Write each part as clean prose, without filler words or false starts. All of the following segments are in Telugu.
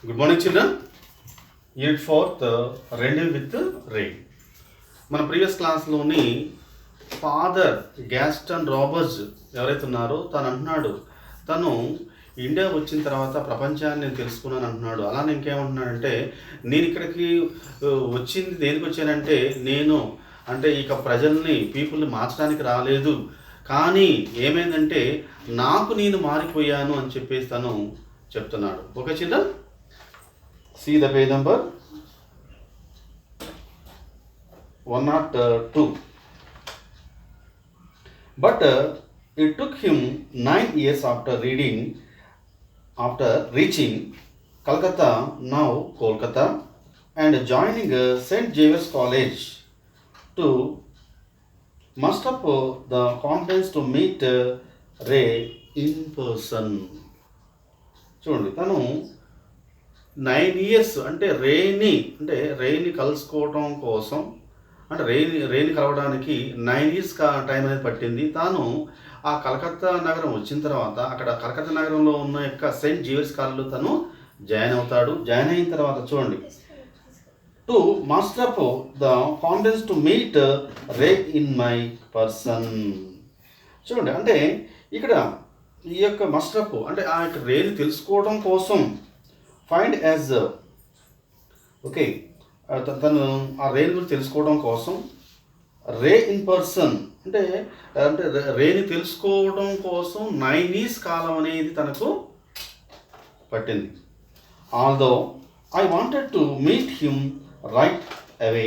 Good morning children. Unit 4 rendezvous with rain. మన ప్రీవియస్ క్లాస్లోని ఫాదర్ గ్యాస్టన్ రాబర్ట్స్ ఎవరైతే ఉన్నారో తను అంటున్నాడు, తను ఇండియా వచ్చిన తర్వాత ప్రపంచాన్ని నేను తెలుసుకున్నాను అంటున్నాడు. అలానే ఇంకేమంటున్నాడంటే, నేను ఇక్కడికి వచ్చింది దేనికి వచ్చానంటే, నేను అంటే ఇక ప్రజల్ని పీపుల్ని మార్చడానికి రాలేదు, కానీ ఏమైందంటే నాకు నేను మారిపోయాను అని చెప్పేసి తను చెప్తున్నాడు. Okay children, see the page number 102. But it took him 9 years after reaching Calcutta, now Kolkata, and joining St. Xavier's College to muster up the confidence to meet Ray in person. చూడండి, తను 9 ఇయర్స్ అంటే రేని కలుసుకోవడం కోసం, అంటే రేని కలవడానికి 9 ఇయర్స్ టైం అనేది పట్టింది. తాను ఆ కలకత్తా నగరం వచ్చిన తర్వాత అక్కడ కలకత్తా నగరంలో ఉన్న యొక్క సెయింట్ జేవియర్స్ కాలేజ్లో తను జాయిన్ అవుతాడు. జాయిన్ అయిన తర్వాత చూడండి, to master up the confidence to meet ray in my person. చూడండి, అంటే ఇక్కడ ఈ యొక్క మాస్టర్ అప్ అంటే ఆ యొక్క రేని తెలుసుకోవడం కోసం, ఫైండ్ యాజ్ ఓకే, తను ఆ రేని గురించి తెలుసుకోవడం కోసం రే ఇన్ పర్సన్ అంటే అంటే రేని తెలుసుకోవడం కోసం 9 ఇయర్స్ కాలం అనేది తనకు పట్టింది. Although I wanted to meet him right away,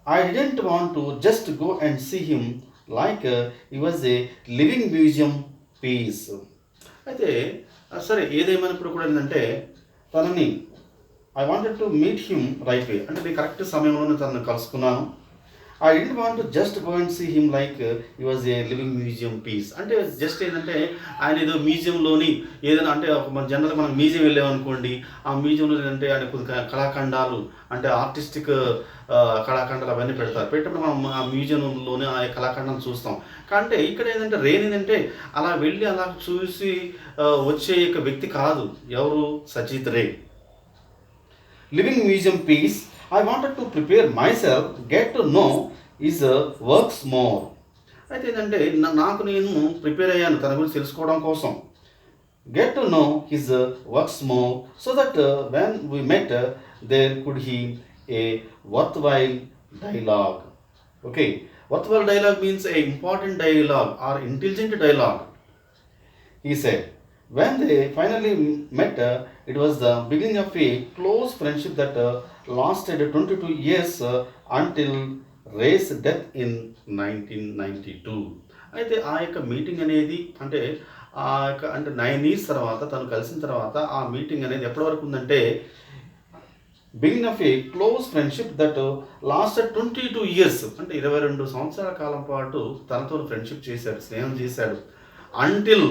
I didn't want to just go and see him like he was a living museum piece. అయితే సరే, ఏదేమైనప్పుడు కూడా ఏంటంటే తనని I wanted to meet him right way అంటే నేను కరెక్ట్ సమయంలోనే తనను కలుసుకున్నాను. I didn't want to just go and see him like he was a living museum piece. అంటే జస్ట్ ఏంటంటే ఆయన ఏదో మ్యూజియంలోని ఏదైనా అంటే మన జనరల్గా మనం మ్యూజియం వెళ్ళామనుకోండి, ఆ మ్యూజియంలో ఏంటంటే ఆయన కొన్ని కళాఖండాలు అంటే ఆర్టిస్టిక్ కళాఖండాలు అవన్నీ పెడతారు. పెట్టినప్పుడు మనం ఆ మ్యూజియంలోనే ఆ కళాఖండాలను చూస్తాం. అంటే ఇక్కడ ఏంటంటే రేన్ ఏంటంటే అలా వెళ్ళి అలా చూసి వచ్చే యొక్క వ్యక్తి కాదు. ఎవరు? Satyajit Ray. Living museum piece, I wanted to prepare myself, get to know his works more. అయితే ఏంటంటే నాకు నేను ప్రిపేర్ అయ్యాను తన గురించి తెలుసుకోవడం కోసం. Get to know his works more so that when we met there could he a worthwhile dialogue. Okay, worthwhile dialogue means a important dialogue or intelligent dialogue. He said, when they finally met, it was the beginning of a close friendship that lasted 22 years until Ray's death in 1992. అయితే ఆ యొక్క మీటింగ్ అనేది అంటే ఆ యొక్క అంటే 9 ఇయర్స్ తర్వాత తను కలిసిన తర్వాత ఆ మీటింగ్ అనేది ఎప్పటి వరకు ఉందంటే, beginning of A close friendship that lasted 22 years అంటే 22 సంవత్సరాల కాలం పాటు తనతో ఫ్రెండ్షిప్ చేశాడు, స్నేహం చేశాడు. అంటిల్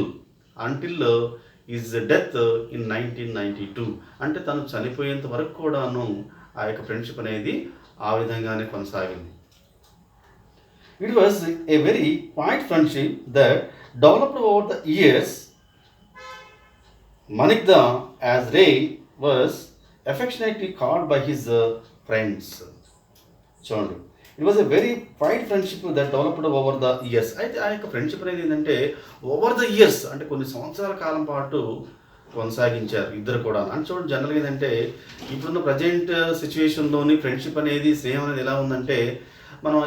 ఈజ్ డెత్ ఇన్ 1992 అంటే తను చనిపోయేంత వరకు కూడాను ఆ యొక్క ఫ్రెండ్షిప్ అనేది ఆ విధంగానే కొనసాగింది. It was a very quiet friendship that developed over the years. Manikda as Ray was affectionately called by his friends. చూడండి, it was a very quiet friendship that developed over the years. అయితే ఆ యొక్క ఫ్రెండ్షిప్ అనేది ఏంటంటే ఓవర్ ద ఇయర్స్ అంటే కొన్ని సంవత్సరాల కాలం పాటు కొనసాగించారు ఇద్దరు కూడా. అని చూడండి, జనరల్గా ఏంటంటే ఇప్పుడున్న ప్రజెంట్ సిచ్యువేషన్లోని ఫ్రెండ్షిప్ అనేది, స్నేహం అనేది ఎలా ఉందంటే, మనం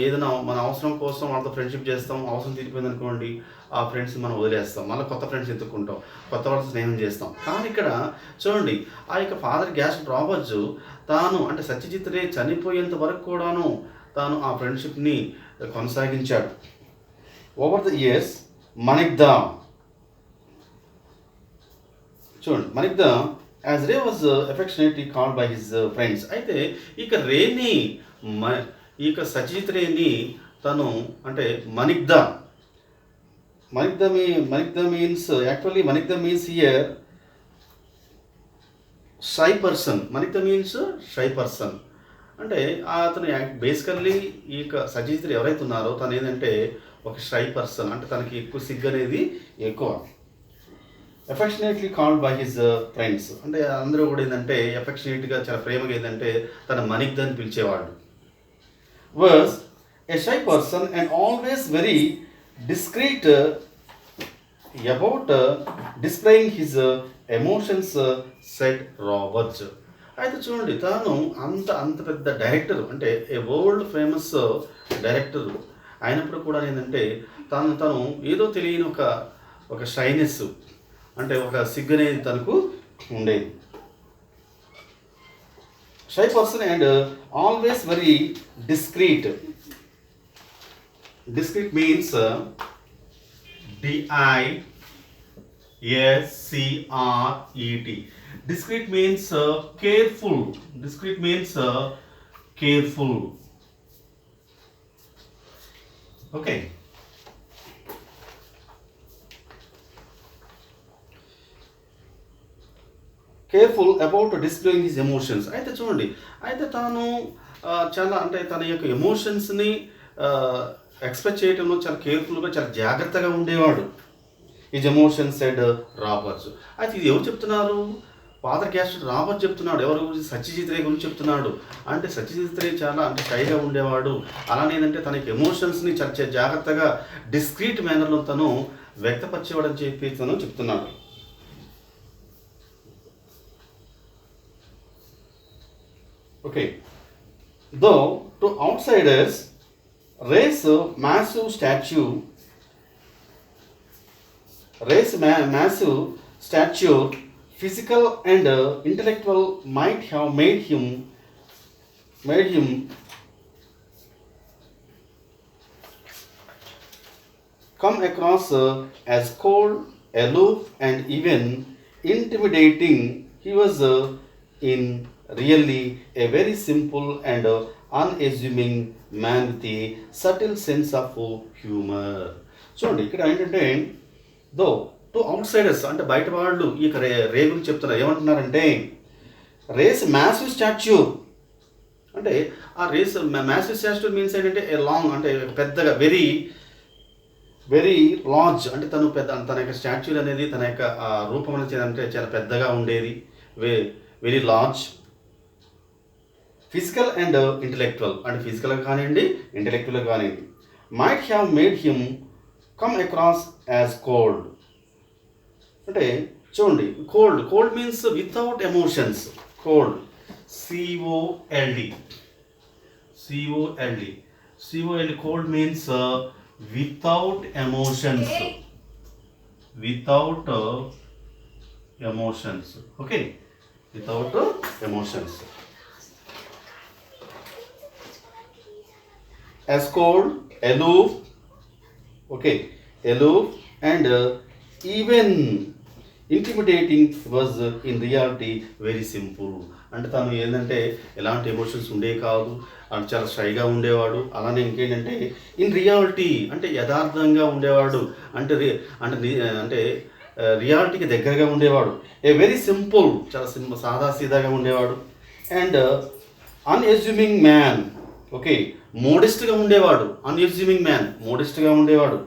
ఏదైనా మన అవసరం కోసం వాళ్ళతో ఫ్రెండ్షిప్ చేస్తాం, అవసరం తీరిపోయింది అనుకోండి, ఆ ఫ్రెండ్స్ మనం వదిలేస్తాం, మళ్ళీ కొత్త ఫ్రెండ్స్ ఎత్తుక్కుంటాం, కొత్త వాళ్ళతో స్నేహం చేస్తాం. కానీ ఇక్కడ చూడండి, ఆ యొక్క ఫాదర్ గ్యాస్టన్ రాబర్ట్స్ తాను అంటే సత్యజిత్ రే చనిపోయేంత వరకు కూడాను తాను ఆ ఫ్రెండ్షిప్ని కొనసాగించాడు. ఓవర్ ద ఇయర్స్ మనిగ్దా, చూడండి, Manikda as Ray was affectionately called by his friends. అయితే ఇక రేని ఈ యొక్క సత్యజిత్ రేని తను అంటే Manikda means actually Manikda means here shy person. Manikda means shy person అంటే అతను బేసికల్లీ ఈ యొక్క సత్యజిత్ రే ఎవరైతే ఉన్నారో తను ఏంటంటే ఒక షై పర్సన్ అంటే తనకి ఎక్కువ సిగ్గు అనేది ఎక్కువ. ఎఫెక్షనేట్లీ కాల్డ్ బై హిజ్ ఫ్రెండ్స్. అంటే అందరూ కూడా ఏంటంటే ఎఫెక్షనేట్గా చాలా ప్రేమగా ఏంటంటే తన మనిగ్ధ అని పిలిచేవాళ్ళు. Was a shy person and always very discreet about displaying his emotions said Roberts. అయితే చూడండి, తాను అంత పెద్ద డైరెక్టర్, అంటే ఏ వరల్డ్ ఫేమస్ డైరెక్టర్ అయినప్పుడు కూడా ఏంటంటే తను ఏదో తెలియని ఒక షైనెస్, అంటే ఒక సిగ్గు అనేది తనకు ఉండేది. Shy person and always very discrete. Discrete means DISCRET. Discreet means careful. Discreet means careful. Okay. Careful about displaying his emotions. అయితే చూడండి, అయితే తాను చాలా అంటే తన యొక్క ఎమోషన్స్ని ఎక్స్ప్రెస్ చేయడంలో చాలా కేర్ఫుల్గా, చాలా జాగ్రత్తగా ఉండేవాడు. His emotions said Roberts. అయితే ఇది ఎవరు చెప్తున్నారు? ఫాదర్ క్యాస్టర్ రాబర్ట్ చెప్తున్నాడు. ఎవరి గురించి? సత్యజిత్ రే గురించి చెప్తున్నాడు. అంటే సత్యజిత్ రే చాలా అంటే షైగా ఉండేవాడు. అలానే ఏంటంటే తనకి ఎమోషన్స్ని చాలా జాగ్రత్తగా డిస్క్రీట్ మేనర్లో తను వ్యక్తపరిచేవాడు అని చెప్పి తను చెప్తున్నాడు. Okay. Though to outsiders Ray's massive stature, physical and intellectual might have made him come across as cold, aloof, and even intimidating. He was in really a very simple and unassuming man with a subtle sense of humor. చూడండి, ఇక్కడ ఏంటంటే దో టు అవుట్ సైడర్స్, అంటే బయట వాళ్ళు ఈ రే గురించి చెప్తున్నారు. ఏమంటున్నారంటే రేస్ మ్యాసివ్ స్టాచ్యూ, అంటే ఆ రేస్ మ్యాసివ్ స్టాచ్యూ మీన్స్ ఏంటంటే ఏ లాంగ్, అంటే పెద్దగా, వెరీ వెరీ లార్జ్, అంటే తన యొక్క స్టాచ్యూ అనేది తన యొక్క రూపం అనేది అంటే చాలా పెద్దగా ఉండేది, very large. Physical and intellectual, అంటే ఫిజికల్గా కానివ్వండి, ఇంటలెక్చువల్గా కానివ్వండి. Might have made him come across as cold. అంటే చూడండి, cold means without emotions. Cold, COLD. Cold means without emotions. Okay, without emotions. As cold, aloof, okay, aloof and even intimidating was in reality very simple. అంటే తను ఏంటంటే ఎలాంటి ఎమోషన్స్ ఉండేవి కాదు, అంటే చాలా షైగా ఉండేవాడు. అలానే ఇంకేంటంటే ఇన్ రియాలిటీ, అంటే యథార్థంగా ఉండేవాడు, అంటే రియాలిటీకి దగ్గరగా ఉండేవాడు. ఏ వెరీ సింపుల్, చాలా సాదాసీదాగా ఉండేవాడు. అండ్ అన్ఎస్యూమింగ్ మ్యాన్, ఓకే, మోడెస్ట్గా ఉండేవాడు. అన్ఎస్యూమింగ్ మ్యాన్, మోడెస్ట్గా ఉండేవాడు.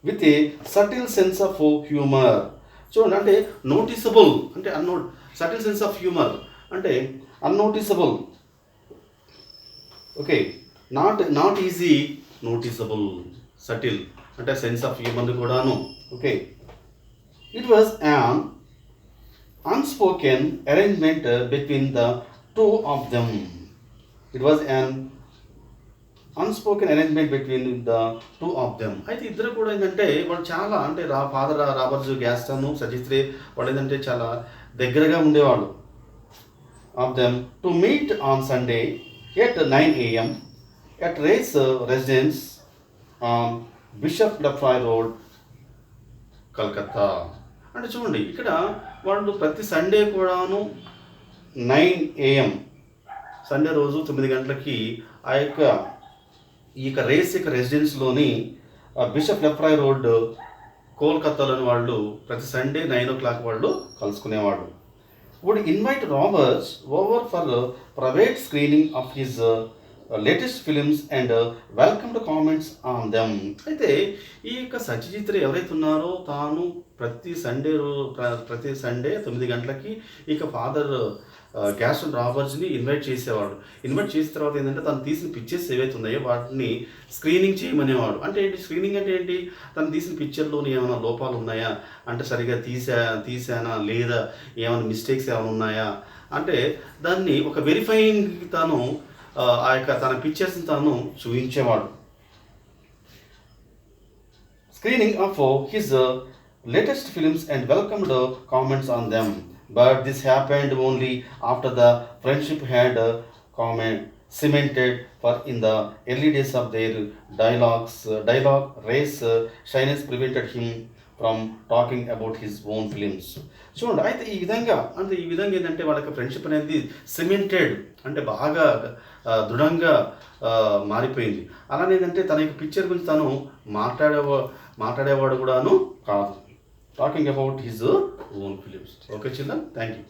With a subtle sense of humour. చూడండి, అంటే నోటీసబుల్, అంటే సటిల్ సెన్స్ ఆఫ్ హ్యూమర్ అంటే unnoticeable. Okay, not easy, noticeable, subtle, అంటే సెన్స్ ఆఫ్ హ్యూమర్ కూడాను. Okay, it was an unspoken arrangement between the two of them. It was an unspoken arrangement between the two of them. అయితే ఇద్దరు కూడా ఏంటంటే వాళ్ళు చాలా, అంటే ఫాదర్ రాబర్ట్స్ గ్యాస్టన్, సచిత్రే, వాళ్ళు ఏంటంటే చాలా దగ్గరగా ఉండేవాళ్ళు. Of them to meet on Sunday at 9 AM at Ray's residence on Bishop Lefroy Road, Calcutta. అంటే చూడండి, ఇక్కడ వాళ్ళు ప్రతి సండే కూడాను 9 AM, సండే రోజు 9 గంటలకి ఈ యొక్క రేస్ యొక్క రెసిడెన్స్లోని బిషప్ లెఫ్రాయ్ రోడ్, కోల్కత్తాలోని వాళ్ళు ప్రతి సండే 9 o'clock వాళ్ళు కలుసుకునేవాడు. Would invite Roberts over for private screening of his latest films and welcome to comments on them. అయితే ఈ యొక్క సత్యజిత్ రే ఎవరైతే ఉన్నారో తాను ప్రతి సండే 9 గంటలకి ఇక ఫాదర్ గ్యాస్టన్ రాబర్ట్స్ని ఇన్వైట్ చేసేవాడు. ఇన్వైట్ చేసిన తర్వాత ఏంటంటే తను తీసిన పిక్చర్స్ ఏవైతే ఉన్నాయో వాటిని స్క్రీనింగ్ చేయమనేవాడు. అంటే ఏంటి స్క్రీనింగ్ అంటే ఏంటి? తను తీసిన పిక్చర్లోని ఏమైనా లోపాలు ఉన్నాయా, అంటే సరిగా తీసానా లేదా, ఏమైనా మిస్టేక్స్ ఏమైనా ఉన్నాయా అంటే దాన్ని ఒక వెరిఫైయింగ్ తాను ఆ యొక్క తన పిక్చర్స్ని తాను చూపించేవాడు. Screening of his latest films and welcomed comments on them. But this happened only after the friendship had cemented for in the early days of their dialogue race shyness prevented him from talking about his own films. చూడండి, అయితే ఈ విధంగా ఏంటంటే వాళ్ళకి ఫ్రెండ్షిప్ అనేది సిమెంటెడ్ అంటే బాగా దృఢంగా మారిపోయింది. అలానే ఏంటంటే తన యొక్క పిక్చర్ గురించి తను మాట్లాడేవాడు కూడాను కాదు. Talking about his own films. Okay children, thank you.